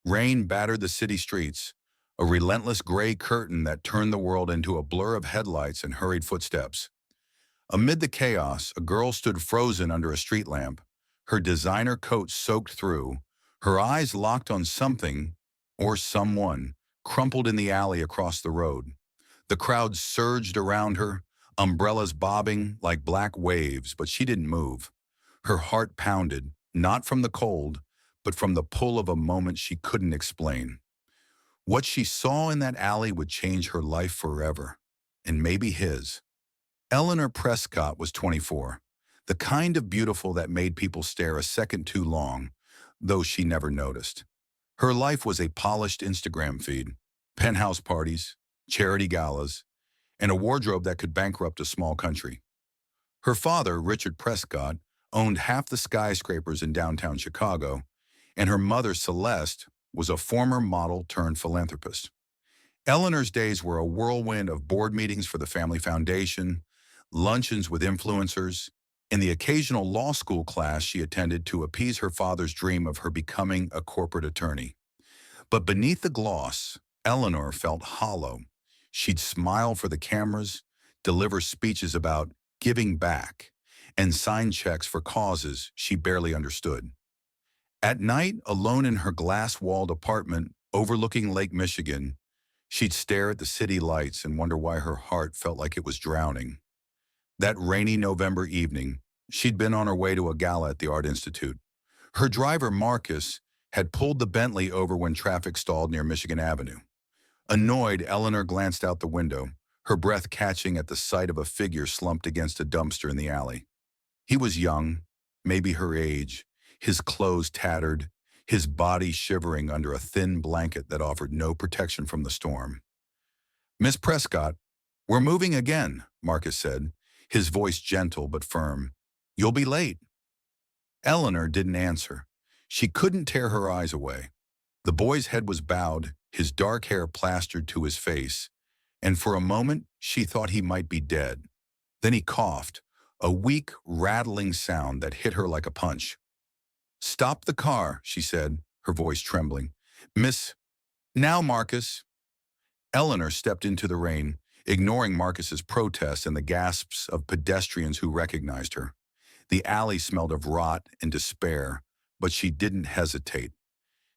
Rain battered the city streets, a relentless gray curtain that turned the world into a blur of headlights and hurried footsteps. Amid the chaos, a girl stood frozen under a street lamp, her designer coat soaked through, her eyes locked on something, or someone, crumpled in the alley across the road. The crowd surged around her, umbrellas bobbing like black waves, but she didn't move. Her heart pounded, not from the cold, but from the pull of a moment she couldn't explain. What she saw in that alley would change her life forever, and maybe his. Eleanor Prescott was 24, the kind of beautiful that made people stare a second too long, though she never noticed. Her life was a polished Instagram feed, penthouse parties, charity galas, and a wardrobe that could bankrupt a small country. Her father, Richard Prescott, owned half the skyscrapers in downtown Chicago, and her mother, Celeste, was a former model turned philanthropist. Eleanor's days were a whirlwind of board meetings for the family foundation, luncheons with influencers, and the occasional law school class she attended to appease her father's dream of her becoming a corporate attorney. But beneath the gloss, Eleanor felt hollow. She'd smile for the cameras, deliver speeches about giving back, and sign checks for causes she barely understood. At night, alone in her glass-walled apartment overlooking Lake Michigan, she'd stare at the city lights and wonder why her heart felt like it was drowning. That rainy November evening, she'd been on her way to a gala at the Art Institute. Her driver, Marcus, had pulled the Bentley over when traffic stalled near Michigan Avenue. Annoyed, Eleanor glanced out the window, her breath catching at the sight of a figure slumped against a dumpster in the alley. He was young, maybe her age, his clothes tattered, his body shivering under a thin blanket that offered no protection from the storm. "Miss Prescott, we're moving again," Marcus said, his voice gentle but firm. "You'll be late." Eleanor didn't answer. She couldn't tear her eyes away. The boy's head was bowed, his dark hair plastered to his face, and for a moment she thought he might be dead. Then he coughed, a weak, rattling sound that hit her like a punch. "Stop the car," she said, her voice trembling. "Miss—" "Now, Marcus." Eleanor stepped into the rain, ignoring Marcus's protest and the gasps of pedestrians who recognized her. The alley smelled of rot and despair, but she didn't hesitate.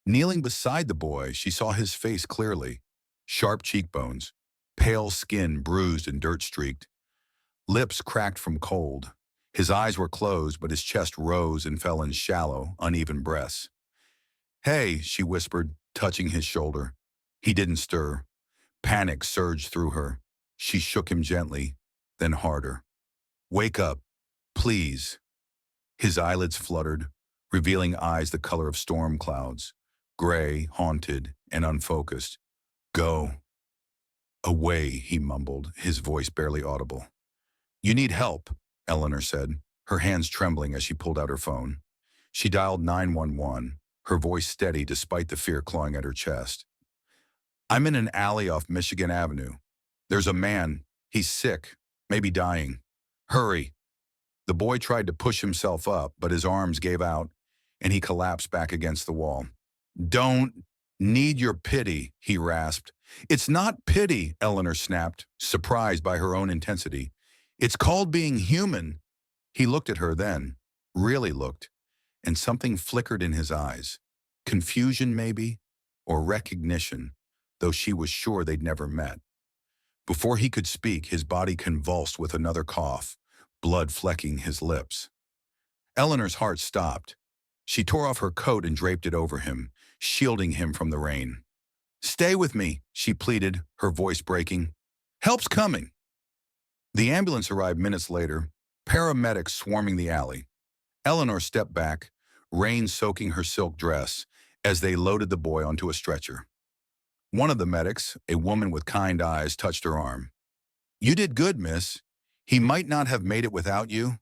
Kneeling beside the boy, she saw his face clearly. Sharp cheekbones, pale skin bruised and dirt-streaked, lips cracked from cold. His eyes were closed, but his chest rose and fell in shallow, uneven breaths. "Hey," she whispered, touching his shoulder. He didn't stir. Panic surged through her. She shook him gently, then harder. "Wake up, please." His eyelids fluttered, revealing eyes the color of storm clouds, gray, haunted, and unfocused. "Go." "Away," he mumbled, his voice barely audible. "You need help," Eleanor said, her hands trembling as she pulled out her phone. She dialed 911, her voice steady despite the fear clawing at her chest. "I'm in an alley off Michigan Avenue. There's a man. He's sick, maybe dying. Hurry." The boy tried to push himself up, but his arms gave out, and he collapsed back against the wall. "Don't need your pity," he rasped. "It's not pity," Eleanor snapped, surprised by her own intensity. "It's called being human." He looked at her then, really looked, and something flickered in his eyes. Confusion, maybe, or recognition, though she was sure they'd never met. Before he could speak, his body convulsed with another cough, blood flecking his lips. Eleanor's heart stopped. She tore off her coat and draped it over him, shielding him from the rain. "Stay with me," she pleaded, her voice breaking. "Help's coming." The ambulance arrived minutes later, paramedics swarming the alley. Eleanor stepped back, rain soaking her silk dress, as they loaded the boy onto a stretcher. One of the medics, a woman with kind eyes, touched her arm. "You did good, miss. He might not have made it without you."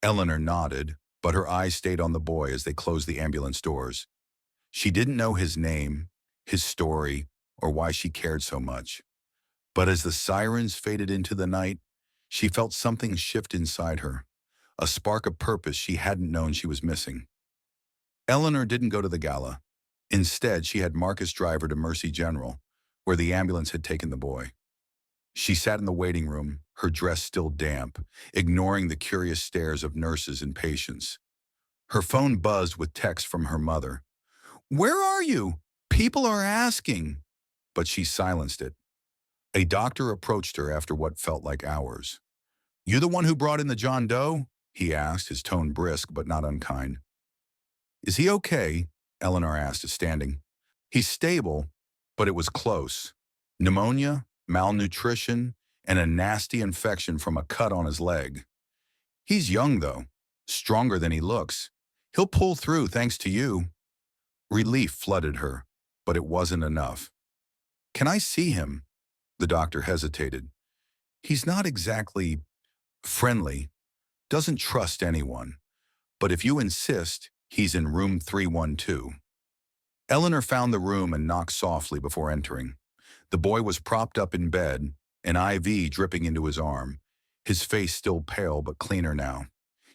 Eleanor nodded, but her eyes stayed on the boy as they closed the ambulance doors. She didn't know his name, his story, or why she cared so much. But as the sirens faded into the night, she felt something shift inside her, a spark of purpose she hadn't known she was missing. Eleanor didn't go to the gala. Instead, she had Marcus drive her to Mercy General, where the ambulance had taken the boy. She sat in the waiting room, her dress still damp, ignoring the curious stares of nurses and patients. Her phone buzzed with texts from her mother. "Where are you? People are asking." But she silenced it. A doctor approached her after what felt like hours. "You the one who brought in the John Doe?" he asked, his tone brisk but not unkind. "Is he okay?" Eleanor asked, standing. "He's stable, but it was close. Pneumonia, malnutrition, and a nasty infection from a cut on his leg. He's young, though, stronger than he looks. He'll pull through thanks to you." Relief flooded her, but it wasn't enough. "Can I see him?" The doctor hesitated. "He's not exactly friendly, doesn't trust anyone. But if you insist, he's in room 312. Eleanor found the room and knocked softly before entering. The boy was propped up in bed, an IV dripping into his arm, his face still pale but cleaner now.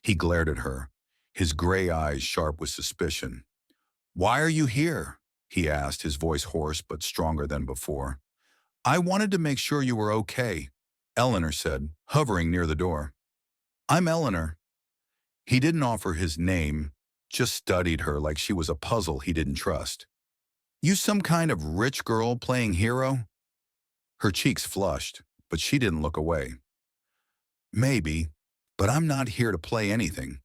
He glared at her, his gray eyes sharp with suspicion. "Why are you here?" he asked, his voice hoarse but stronger than before. "I wanted to make sure you were okay," Eleanor said, hovering near the door. "I'm Eleanor." He didn't offer his name, just studied her like she was a puzzle he didn't trust. "You some kind of rich girl playing hero?" Her cheeks flushed, but she didn't look away. "Maybe, but I'm not here to play anything.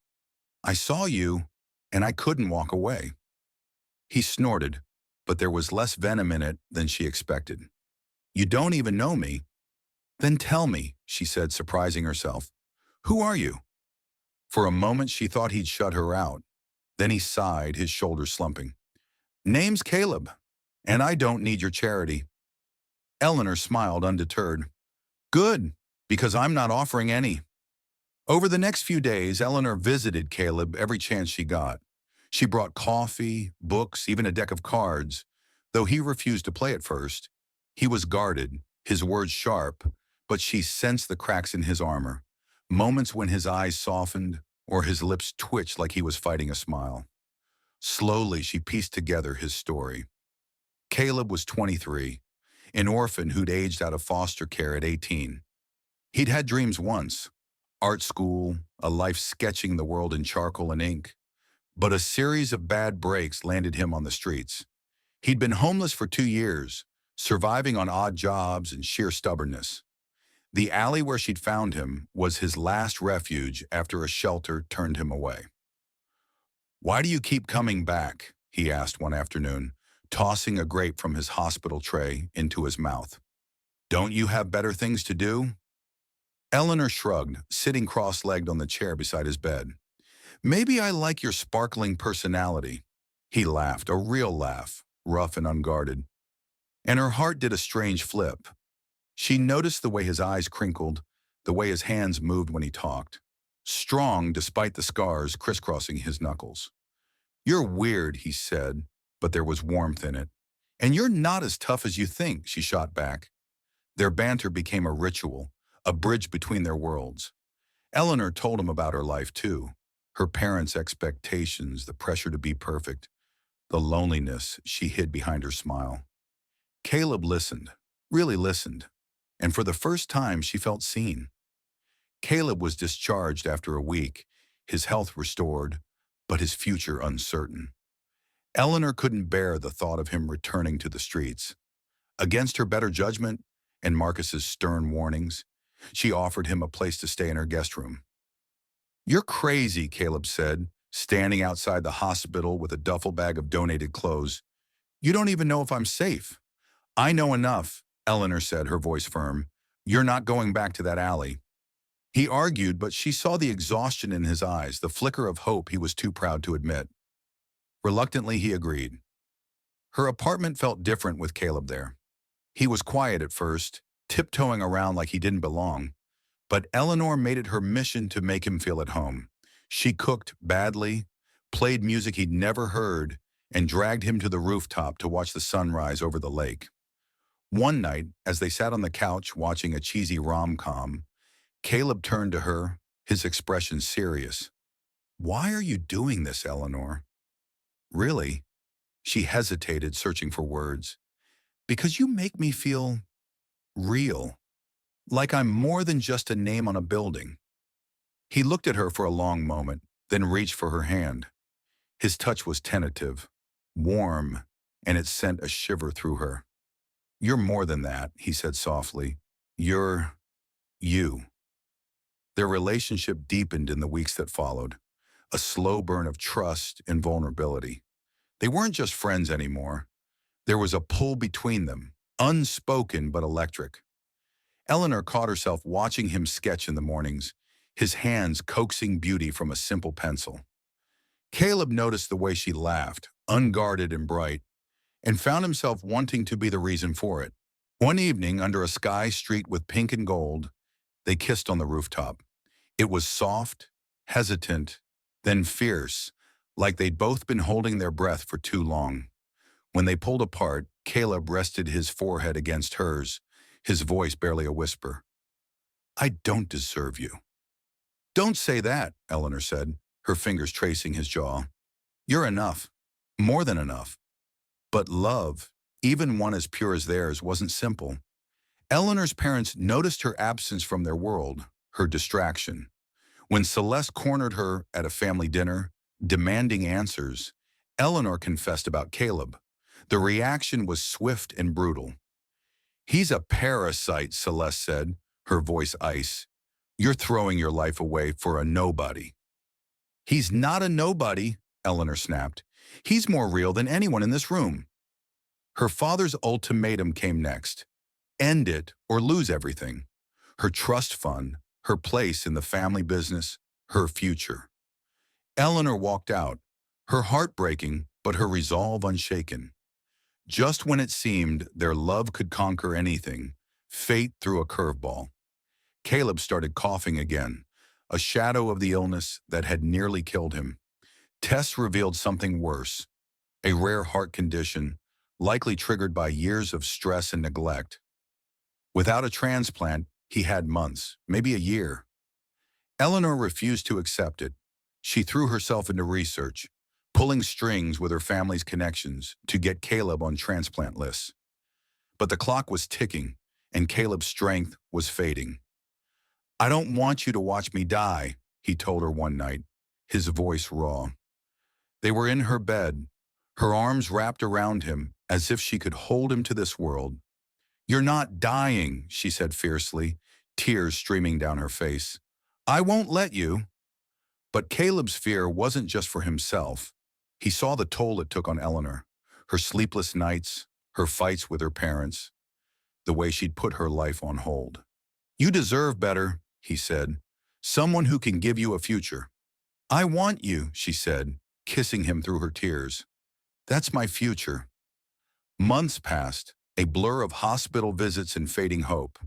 I saw you, and I couldn't walk away." He snorted, but there was less venom in it than she expected. "You don't even know me." "Then tell me," she said, surprising herself. "Who are you?" For a moment she thought he'd shut her out. Then he sighed, his shoulders slumping. "Name's Caleb, and I don't need your charity." Eleanor smiled undeterred. "Good, because I'm not offering any." Over the next few days, Eleanor visited Caleb every chance she got. She brought coffee, books, even a deck of cards. Though he refused to play at first, he was guarded, his words sharp, but she sensed the cracks in his armor, moments when his eyes softened or his lips twitched like he was fighting a smile. Slowly, she pieced together his story. Caleb was 23, an orphan who'd aged out of foster care at 18. He'd had dreams once, art school, a life sketching the world in charcoal and ink. But a series of bad breaks landed him on the streets. He'd been homeless for 2 years, surviving on odd jobs and sheer stubbornness. The alley where she'd found him was his last refuge after a shelter turned him away. "Why do you keep coming back?" he asked one afternoon, tossing a grape from his hospital tray into his mouth. "Don't you have better things to do?" Eleanor shrugged, sitting cross-legged on the chair beside his bed. "Maybe I like your sparkling personality." He laughed, a real laugh, rough and unguarded. And her heart did a strange flip. She noticed the way his eyes crinkled, the way his hands moved when he talked. Strong despite the scars crisscrossing his knuckles. "You're weird," he said, but there was warmth in it. "And you're not as tough as you think," she shot back. Their banter became a ritual, a bridge between their worlds. Eleanor told him about her life, too. Her parents' expectations, the pressure to be perfect, the loneliness she hid behind her smile. Caleb listened, really listened, and for the first time she felt seen. Caleb was discharged after a week, his health restored, but his future uncertain. Eleanor couldn't bear the thought of him returning to the streets. Against her better judgment and Marcus's stern warnings, she offered him a place to stay in her guest room. "You're crazy," Caleb said, standing outside the hospital with a duffel bag of donated clothes. "You don't even know if I'm safe." "I know enough," Eleanor said, her voice firm. "You're not going back to that alley." He argued, but she saw the exhaustion in his eyes, the flicker of hope he was too proud to admit. Reluctantly, he agreed. Her apartment felt different with Caleb there. He was quiet at first, tiptoeing around like he didn't belong. But Eleanor made it her mission to make him feel at home. She cooked badly, played music he'd never heard, and dragged him to the rooftop to watch the sunrise over the lake. One night, as they sat on the couch watching a cheesy rom-com, Caleb turned to her, his expression serious. "Why are you doing this, Eleanor?" "Really?" She hesitated, searching for words. Because you make me feel real, like I'm more than just a name on a building. He looked at her for a long moment, then reached for her hand. His touch was tentative, warm, and it sent a shiver through her. You're more than that, he said softly. You're you. Their relationship deepened in the weeks that followed, a slow burn of trust and vulnerability. They weren't just friends anymore. There was a pull between them, unspoken but electric. Eleanor caught herself watching him sketch in the mornings, his hands coaxing beauty from a simple pencil. Caleb noticed the way she laughed, unguarded and bright, and found himself wanting to be the reason for it. One evening, under a sky streaked with pink and gold, they kissed on the rooftop. It was soft, hesitant, then fierce, like they'd both been holding their breath for too long. When they pulled apart, Caleb rested his forehead against hers, his voice barely a whisper. I don't deserve you. Don't say that, Eleanor said, her fingers tracing his jaw. You're enough, more than enough. But love, even one as pure as theirs, wasn't simple. Eleanor's parents noticed her absence from their world, her distraction. When Celeste cornered her at a family dinner, demanding answers, Eleanor confessed about Caleb. The reaction was swift and brutal. He's a parasite, Celeste said, her voice ice. You're throwing your life away for a nobody. He's not a nobody, Eleanor snapped. He's more real than anyone in this room. Her father's ultimatum came next. End it or lose everything. Her trust fund, her place in the family business, her future. Eleanor walked out, her heart breaking, but her resolve unshaken. Just when it seemed their love could conquer anything, fate threw a curveball. Caleb started coughing again, a shadow of the illness that had nearly killed him. Tests revealed something worse, a rare heart condition, likely triggered by years of stress and neglect. Without a transplant, he had months, maybe a year. Eleanor refused to accept it. She threw herself into research, pulling strings with her family's connections to get Caleb on transplant lists. But the clock was ticking, and Caleb's strength was fading. I don't want you to watch me die, he told her one night, his voice raw. They were in her bed, her arms wrapped around him as if she could hold him to this world. You're not dying, she said fiercely, tears streaming down her face. I won't let you. But Caleb's fear wasn't just for himself. He saw the toll it took on Eleanor, her sleepless nights, her fights with her parents, the way she'd put her life on hold. You deserve better, he said, someone who can give you a future. I want you, she said, kissing him through her tears. That's my future. Months passed, a blur of hospital visits and fading hope.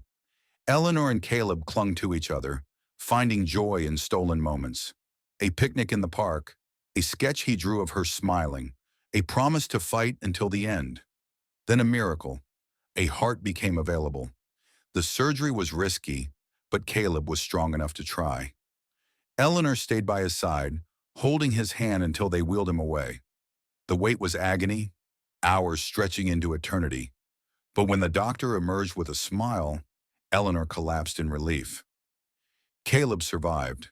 Eleanor and Caleb clung to each other, finding joy in stolen moments. A picnic in the park, a sketch he drew of her smiling, a promise to fight until the end. Then a miracle. A heart became available. The surgery was risky, but Caleb was strong enough to try. Eleanor stayed by his side, holding his hand until they wheeled him away. The wait was agony, hours stretching into eternity. But when the doctor emerged with a smile, Eleanor collapsed in relief. Caleb survived.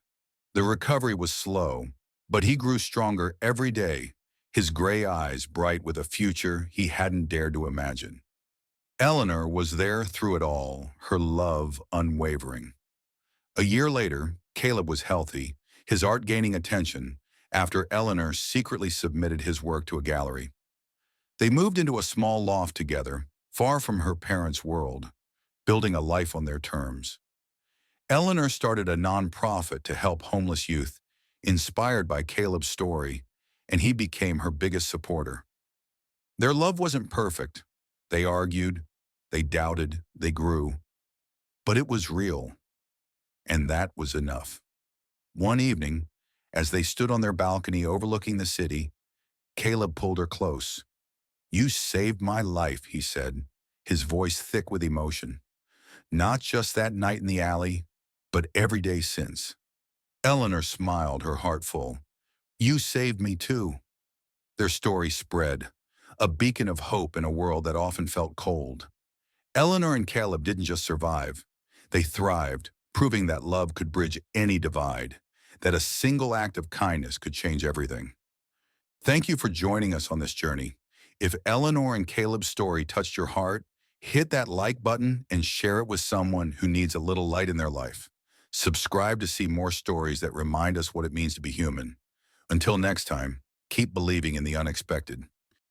The recovery was slow, but he grew stronger every day, his gray eyes bright with a future he hadn't dared to imagine. Eleanor was there through it all, her love unwavering. A year later, Caleb was healthy, his art gaining attention, after Eleanor secretly submitted his work to a gallery. They moved into a small loft together, far from her parents' world, building a life on their terms. Eleanor started a nonprofit to help homeless youth, inspired by Caleb's story, and he became her biggest supporter. Their love wasn't perfect. They argued, they doubted, they grew. But it was real, and that was enough. One evening, as they stood on their balcony overlooking the city, Caleb pulled her close. You saved my life, he said, his voice thick with emotion. Not just that night in the alley, but every day since. Eleanor smiled, her heart full. You saved me too. Their story spread. a beacon of hope in a world that often felt cold. Eleanor and Caleb didn't just survive, they thrived, proving that love could bridge any divide, that a single act of kindness could change everything. Thank you for joining us on this journey. If Eleanor and Caleb's story touched your heart, hit that like button and share it with someone who needs a little light in their life. Subscribe to see more stories that remind us what it means to be human. Until next time, keep believing in the unexpected.